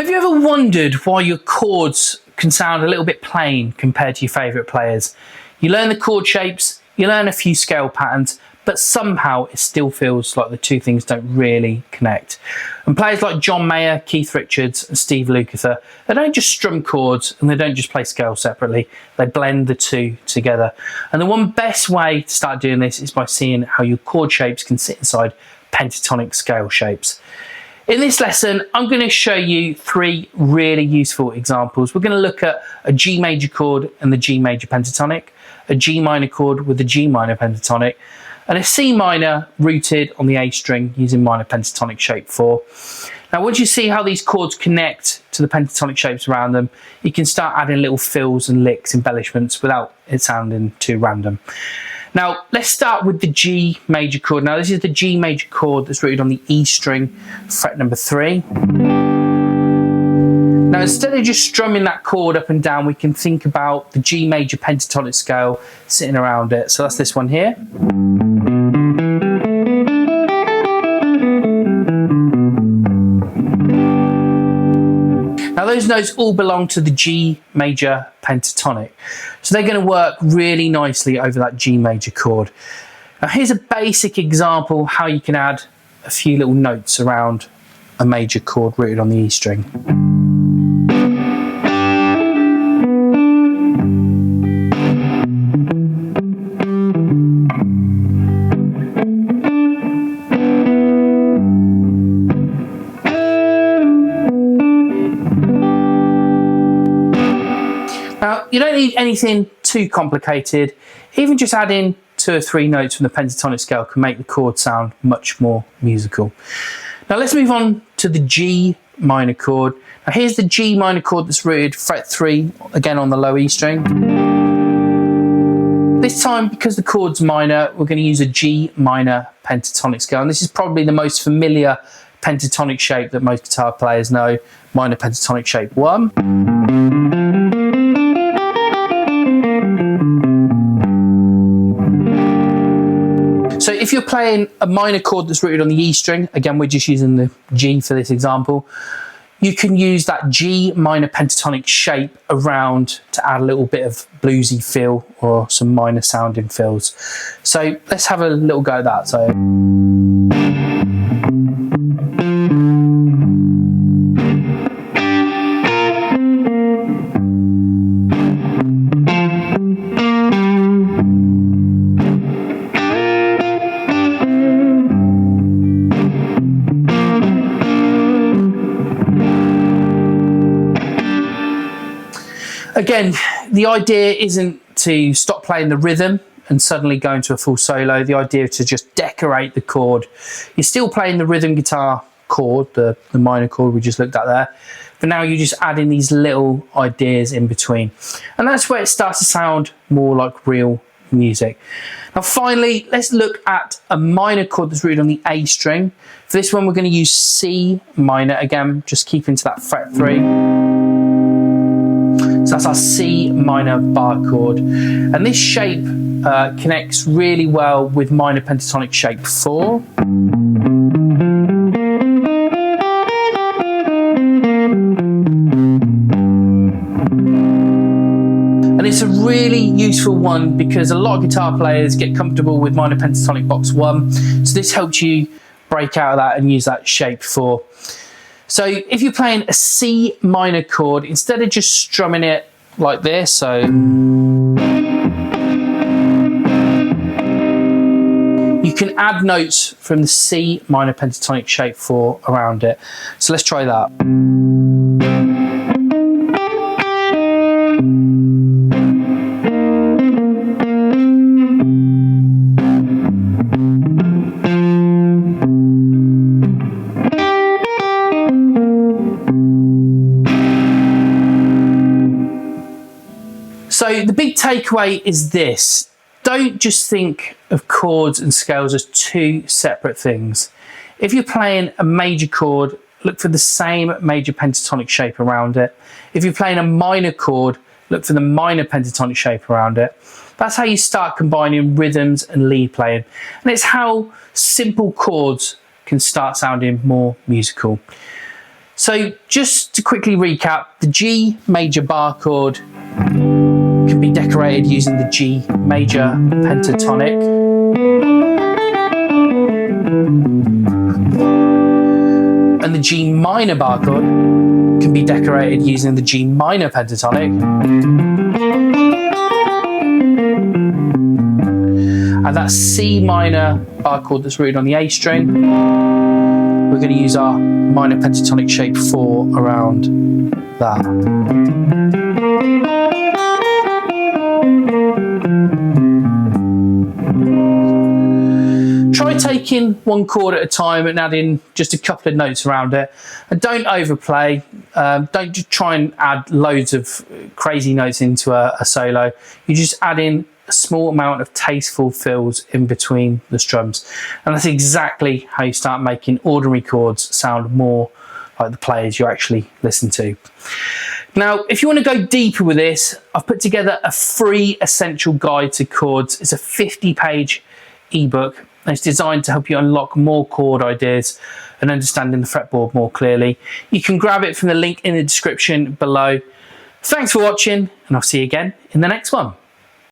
Have you ever wondered why your chords can sound a little bit plain compared to your favourite players? You learn the chord shapes, you learn a few scale patterns, but somehow it still feels like the two things don't really connect. And players like John Mayer, Keith Richards and Steve Lukather, they don't just strum chords and they don't just play scales separately, they blend the two together. And the one best way to start doing this is by seeing how your chord shapes can sit inside pentatonic scale shapes. In this lesson, I'm going to show you three really useful examples. We're going to look at a G major chord and the G major pentatonic, a G minor chord with the G minor pentatonic, and a C minor rooted on the A string using minor pentatonic shape 4. Now, once you see how these chords connect to the pentatonic shapes around them, you can start adding little fills and licks, embellishments, without it sounding too random. Now, let's start with the G major chord. Now, this is the G major chord that's rooted on the E string, fret number 3. Now, instead of just strumming that chord up and down, we can think about the G major pentatonic scale sitting around it. So that's this one here. Now, those notes all belong to the G major pentatonic. So they're going to work really nicely over that G major chord. Now, here's a basic example how you can add a few little notes around a major chord rooted on the E string. Now, you don't need anything too complicated. Even just adding 2 or 3 notes from the pentatonic scale can make the chord sound much more musical. Now, let's move on to the G minor chord. Now, here's the G minor chord that's rooted fret 3, again on the low E string. This time, because the chord's minor, we're going to use a G minor pentatonic scale. And this is probably the most familiar pentatonic shape that most guitar players know, minor pentatonic shape 1. So if you're playing a minor chord that's rooted on the E string, again, we're just using the G for this example, you can use that G minor pentatonic shape around to add a little bit of bluesy feel or some minor sounding fills. So let's have a little go at that. So. Again, the idea isn't to stop playing the rhythm and suddenly go into a full solo. The idea is to just decorate the chord. You're still playing the rhythm guitar chord, the minor chord we just looked at there, but now you're just adding these little ideas in between. And that's where it starts to sound more like real music. Now, finally, let's look at a minor chord that's rooted on the A string. For this one, we're going to use C minor, again, just keeping to that fret 3. So that's our C minor bar chord. And this shape connects really well with minor pentatonic shape 4. And it's a really useful one because a lot of guitar players get comfortable with minor pentatonic box 1. So this helps you break out of that and use that shape 4. So if you're playing a C minor chord, instead of just strumming it like this, so you can add notes from the C minor pentatonic shape 4 around it. So let's try that. So the big takeaway is this: don't just think of chords and scales as 2 separate things. If you're playing a major chord, look for the same major pentatonic shape around it. If you're playing a minor chord, look for the minor pentatonic shape around it. That's how you start combining rhythms and lead playing. And it's how simple chords can start sounding more musical. So just to quickly recap, the G major bar chord can be decorated using the G major pentatonic. And the G minor bar chord can be decorated using the G minor pentatonic. And that C minor bar chord that's rooted on the A string, we're going to use our minor pentatonic shape 4 around that. Try taking one chord at a time and adding just a couple of notes around it, and don't overplay. Don't just try and add loads of crazy notes into a solo. You just add in a small amount of tasteful fills in between the strums, and that's exactly how you start making ordinary chords sound more like the players you actually listen to. Now, if you want to go deeper with this, I've put together a free essential guide to chords. It's a 50-page ebook, and it's designed to help you unlock more chord ideas and understanding the fretboard more clearly. You can grab it from the link in the description below. Thanks for watching, and I'll see you again in the next one.